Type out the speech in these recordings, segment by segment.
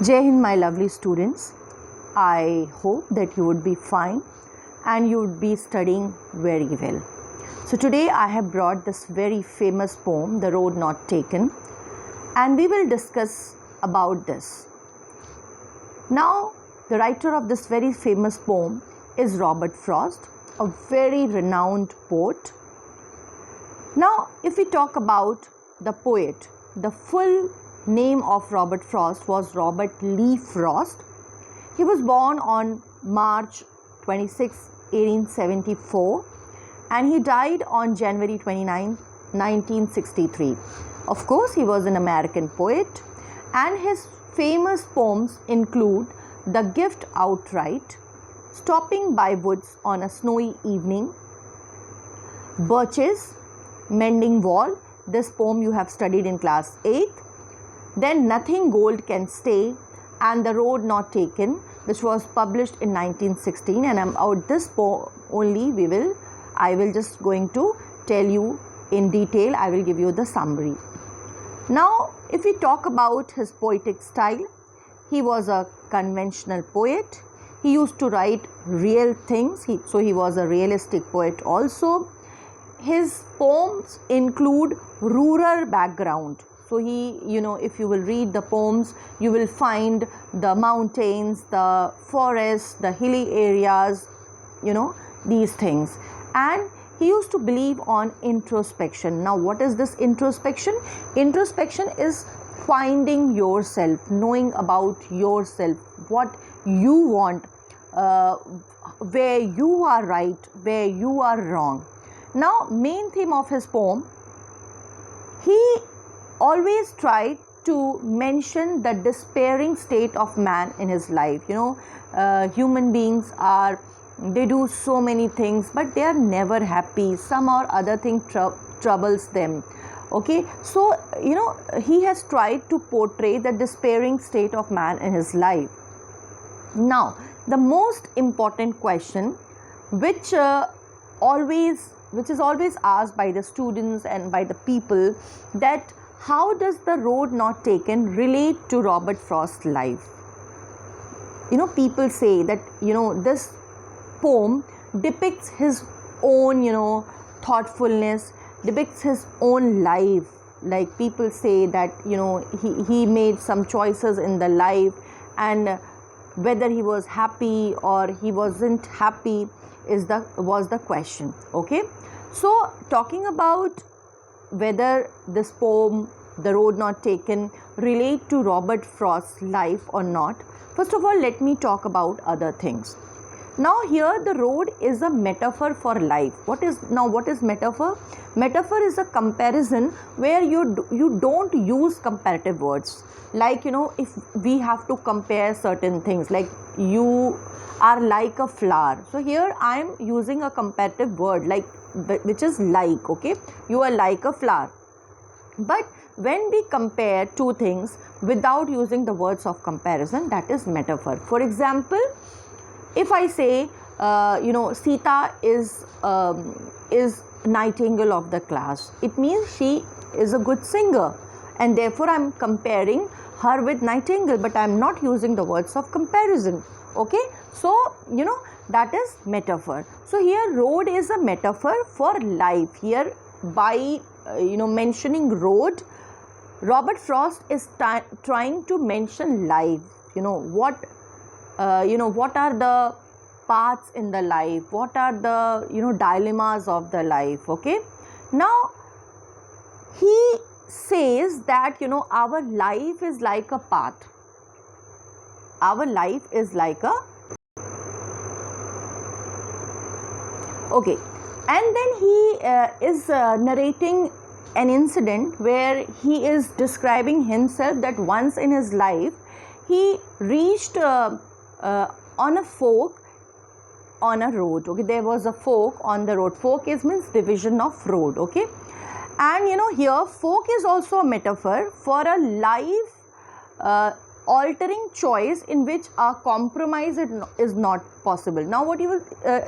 Jai Hind, my lovely students. I hope that you would be fine and you would be studying very well. So, today I have brought this very famous poem, The Road Not Taken, and we will discuss about this. Now, the writer of this very famous poem is Robert Frost, a very renowned poet. Now, if we talk about the poet, the full name of Robert Frost was Robert Lee Frost. He was born on March 26, 1874, and he died on January 29, 1963. Of course, he was an American poet, and his famous poems include The Gift Outright, Stopping by Woods on a Snowy Evening, Birches, Mending Wall. This poem you have studied in class 8th. Then Nothing Gold Can Stay and The Road Not Taken, which was published in 1916, and about this poem only I will just going to tell you in detail. I will give you the summary. Now, if we talk about his poetic style, he was a conventional poet. He used to write real things, so he was a realistic poet also. His poems include rural background. So if you will read the poems, you will find the mountains, the forests, the hilly areas, these things. And he used to believe on introspection. Now, what is this introspection? Introspection is finding yourself, knowing about yourself, what you want, where you are right, where you are wrong. Now, main theme of his poem, he always tried to mention the despairing state of man in his life. Human beings they do so many things, but they are never happy. Some or other thing troubles them. Okay, so he has tried to portray the despairing state of man in his life. Now, the most important question, which is always asked by the students and by the people, that how does The Road Not Taken relate to Robert Frost's life? People say that this poem depicts his own thoughtfulness, depicts his own life. Like people say that he made some choices in the life, and whether he was happy or he wasn't happy was the question. Okay, so talking about whether this poem, The Road Not Taken, relate to Robert Frost's life or not, first of all, let me talk about other things. Now, here the road is a metaphor for life. What is metaphor? Metaphor is a comparison where you don't use comparative words. Like, if we have to compare certain things, like you are like a flower. So here I am using a comparative word, like, which is like, okay? You are like a flower. But when we compare two things without using the words of comparison, that is metaphor. For example, if I say, Sita is nightingale of the class, it means she is a good singer, and therefore I am comparing her with nightingale, but I am not using the words of comparison. Okay, so that is metaphor. So here road is a metaphor for life. Here by mentioning road, Robert Frost is trying to mention life. What are the paths in the life, what are the dilemmas of the life. Okay, now he says that our life is like a path. Our life is like a okay, and then he is narrating an incident where he is describing himself that once in his life he reached on a fork on a road. Okay, there was a fork on the road. Fork means division of road. Okay, and here fork is also a metaphor for a life altering choice in which a compromise is not possible. Now, what you will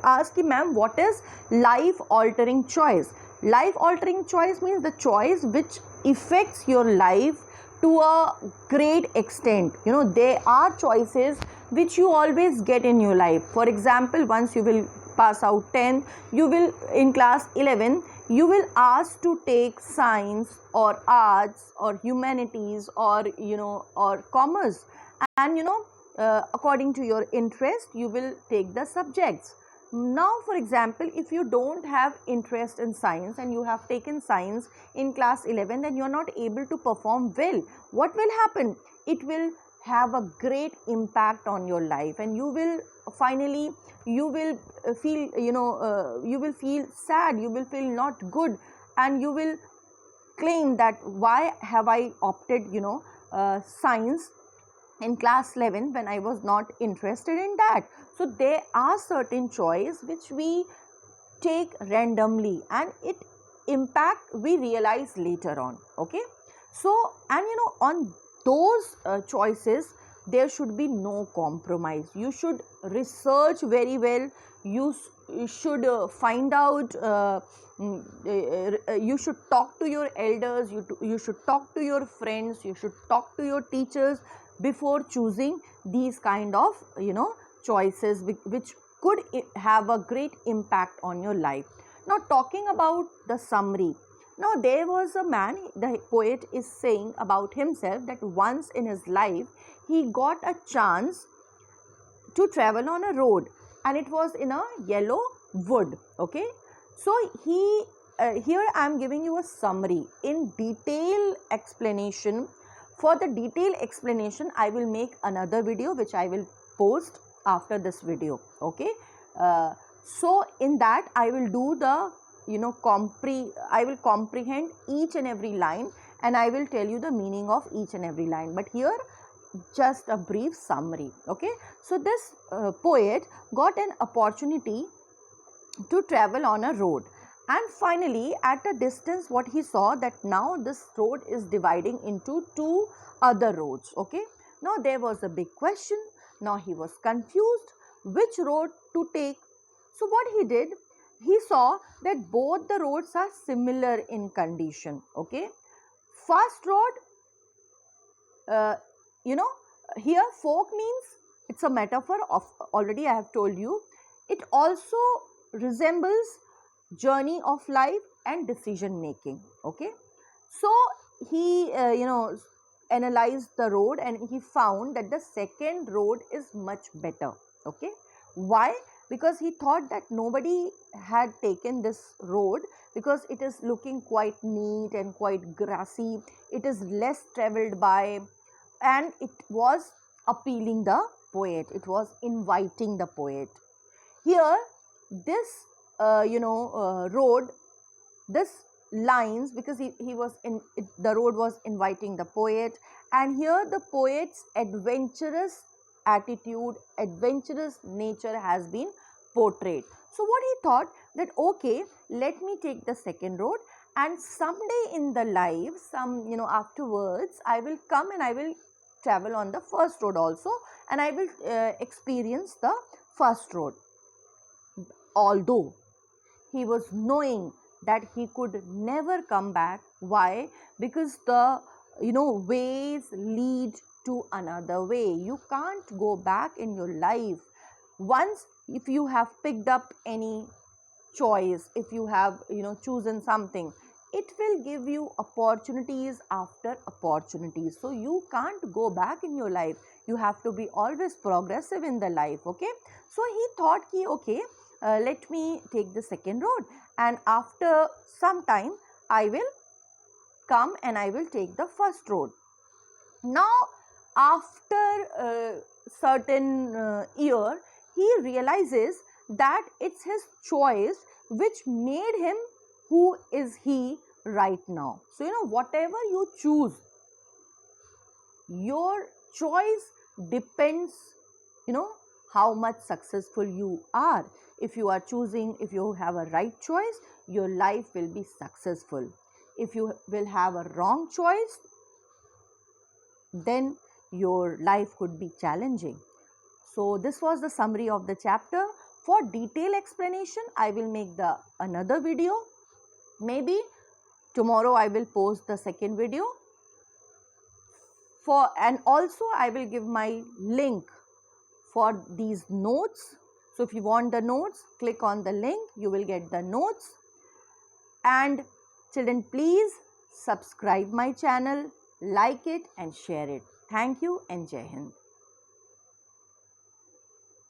ask, ma'am, what is life altering choice? Life altering choice means the choice which affects your life to a great extent. You know, there are choices which you always get in your life. For example, once you will pass out 10th, you will in class 11, you will ask to take science or arts or humanities or or commerce, and according to your interest you will take the subjects. Now for example, if you don't have interest in science and you have taken science in class 11, then you are not able to perform well. What will happen? It will have a great impact on your life, and you will finally you will feel you will feel sad, you will feel not good, and you will claim that why have I opted science in class 11 when I was not interested in that. So there are certain choices which we take randomly, and it impact we realize later on. Okay, so and on those choices there should be no compromise. You should research very well. You should find out you should talk to your elders, you should talk to your friends, you should talk to your teachers before choosing these kind of choices which could have a great impact on your life. Now talking about the summary. Now there was a man, the poet is saying about himself that once in his life he got a chance to travel on a road, and it was in a yellow wood. Okay, so here I am giving you a summary. In detail explanation, for the detailed explanation I will make another video which I will post after this video. Okay, so in that I will do the I will comprehend each and every line, and I will tell you the meaning of each and every line, but here just a brief summary. Okay, so this poet got an opportunity to travel on a road, and finally at a distance what he saw, that now this road is dividing into two other roads. Okay, now there was a big question. Now he was confused which road to take. So what he did, he saw that both the roads are similar in condition. Okay, first road, here folk means it's a metaphor of, already I have told you, it also resembles journey of life and decision making. Okay, so he analyzed the road and he found that the second road is much better. Okay, why? Because he thought that nobody had taken this road, because it is looking quite neat and quite grassy, it is less traveled by, and it was appealing the poet, it was inviting the poet. Here this road, this lines, because he was in it, the road was inviting the poet, and here the poet's adventurous attitude, adventurous nature has been portrayed. So what he thought, that okay, let me take the second road, and someday in the life, afterwards I will come and I will travel on the first road also, and I will experience the first road. Although he was knowing that he could never come back. Why? Because the ways lead to another way. You can't go back in your life. Once if you have picked up any choice, if you have chosen something, it will give you opportunities after opportunities. So you can't go back in your life. You have to be always progressive in the life. Okay, so he thought okay, let me take the second road, and after some time I will come and I will take the first road. Now after certain year, he realizes that it's his choice which made him who is he right now. So whatever you choose, your choice depends how much successful you are. If you are choosing, if you have a right choice, your life will be successful. If you will have a wrong choice, then your life could be challenging. So this was the summary of the chapter. For detailed explanation, I will make another video. Maybe tomorrow I will post the second video. And also I will give my link for these notes. So if you want the notes, click on the link, you will get the notes. And children, please subscribe my channel, like it and share it. Thank you and Jai Hind.